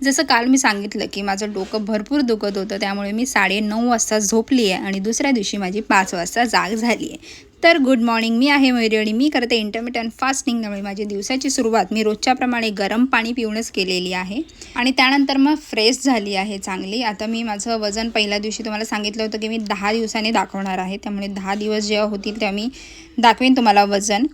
जसं काल मी सांगितलं की माझं डोकं भरपूर दुखत होतं, त्यामुळे मी 9:30 वाजता झोपली आहे आणि दुसऱ्या दिवशी माझी 5 वाजता जाग झाली आहे. तर गुड मॉर्निंग, मी आहे मयुरी आणि मी करते इंटरमिटंट फास्टिंग. त्यामुळे माझी दिवसाची सुरुवात मी रोजच्याप्रमाणे गरम पाणी पिऊनच केलेली आहे आणि त्यानंतर मग फ्रेश झाली आहे चांगली. आता मी माझं वजन पहिल्या दिवशी तुम्हाला सांगितलं होतं की मी 10 दिवसांनी दाखवणार आहे, त्यामुळे 10 दिवस जेव्हा होतील तेव्हा मी दाखवेन तुम्हाला वजन.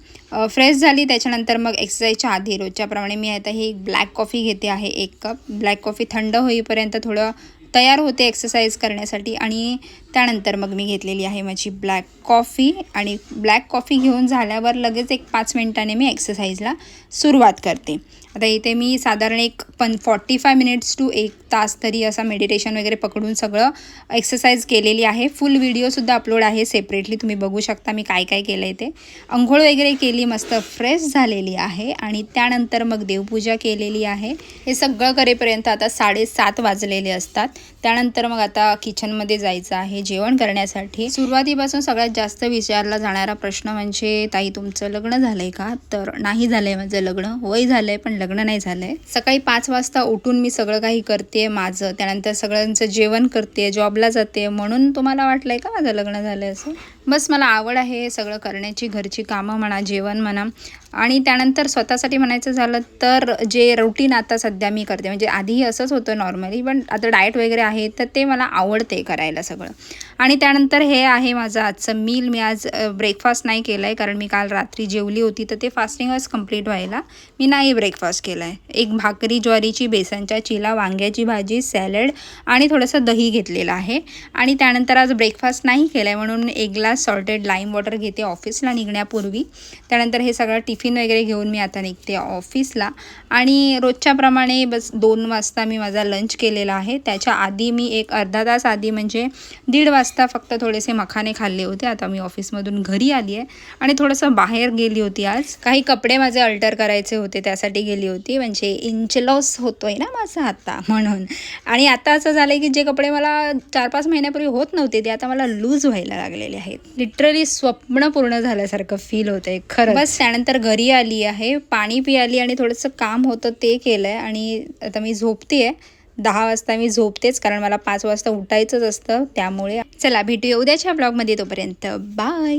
फ्रेश झाली त्याच्यानंतर मग एक्सरसाइजच्या आधी रोजच्याप्रमाणे मी आता ही ब्लॅक कॉफी घेते आहे 1 कप. ब्लॅक कॉफी थंड होईपर्यंत थोडं तयार होते एक्सरसाइज करण्यासाठी आणि त्यानंतर मग मी घेतलेली आहे माझी ब्लॅक कॉफी आणि ब्लॅक कॉफी घेऊन झाल्यावर लगेच एक 5 मिनिटांनी मी एक्सरसाइजला सुरुवात करते. आता इथे मी साधारण 45 मिनिट्स टू 1 तास तरी असा मेडिटेशन वगैरे पकडून सगळं एक्सरसाइज केलेली आहे. फुल व्हिडिओसुद्धा अपलोड आहे सेपरेटली, तुम्ही बघू शकता मी काय काय केलं आहे ते. अंघोळ वगैरे केली, मस्त फ्रेश झालेली आहे आणि त्यानंतर मग देवपूजा केलेली आहे. हे सगळं करेपर्यंत आता 7:30 वाजलेले असतात. त्यानंतर मग आता किचनमध्ये जायचं आहे जेवण करण्यासाठी. सुरुवातीपासून सगळ्यात जास्त विचारला जाणारा प्रश्न म्हणजे, ताई तुमचं लग्न झालंय का? तर नाही झालंय माझं लग्न. वय झालंय पण लग्न नाही झालंय. सकाळी 5 वाजता उठून मी सगळं काही करते माझं, त्यानंतर सगळ्यांचं जेवण करते, जॉबला जाते, म्हणून तुम्हाला वाटलंय का माझं लग्न झालंय असं? बस मला आवड आहे सगळं करण्याची, घरची कामं म्हणा, जेवण म्हणा. आणि त्यानंतर स्वतःसाठी म्हणायचं झालं तर जे रुटीन आता सध्या मी करते, म्हणजे आधीही असंच होतं नॉर्मली, पण आता डाएट वगैरे आहे तर ते मला आवडते करायला सगळं. आणि त्यानंतर हे आहे माझं आजचं मील. मी आज ब्रेकफास्ट नाही केला आहे कारण मी काल रात्री जेवली होती तर ते फास्टिंगच कंप्लीट व्हायला मी नाही ब्रेकफास्ट केला आहे. एक भाकरी ज्वारीची, बेसनच्या चिला, वांग्याची भाजी, सॅलड आणि थोडंसं दही घेतलेलं आहे. आणि त्यानंतर आज ब्रेकफास्ट नाही केला आहे म्हणून 1 ग्लास सॉल्टेड लाईम वॉटर घेते ऑफिसला निघण्यापूर्वी. त्यानंतर हे सगळं टिफिन वगैरे घेऊन मी आता निघते ऑफिसला. आणि रोजच्याप्रमाणे बस 2 वाजता मी माझा लंच केलेला आहे. त्याच्या आधी मी एक अर्धा तास आधी म्हणजे 1:30 वाजता फक्त थोडेसे मखाने खाल्ले होते. आता मी ऑफिसमधून घरी आली आहे आणि थोडंसं बाहेर गेली होती. आज काही कपडे माझे अल्टर करायचे होते त्यासाठी गेली होती, म्हणजे इंच लॉस होतोय ना माझा आता म्हणून. आणि आता असं झालं की जे कपडे मला 4-5 महिन्यापूर्वी होत नव्हते ते आता मला लूज व्हायला लागलेले आहेत. लिटरली स्वप्न पूर्ण झाल्यासारखं फील होतं आहे खरं. बस त्यानंतर घरी आली आहे, पाणी पियाली आणि थोडंसं काम होतं ते केलं आहे आणि आता मी झोपते आहे. 10 वाजता मी झोपतेच कारण मला 5 वाजता उठायचंच असतं, त्यामुळे चला भेटूया उद्याच्या ब्लॉगमध्ये. तोपर्यंत बाय.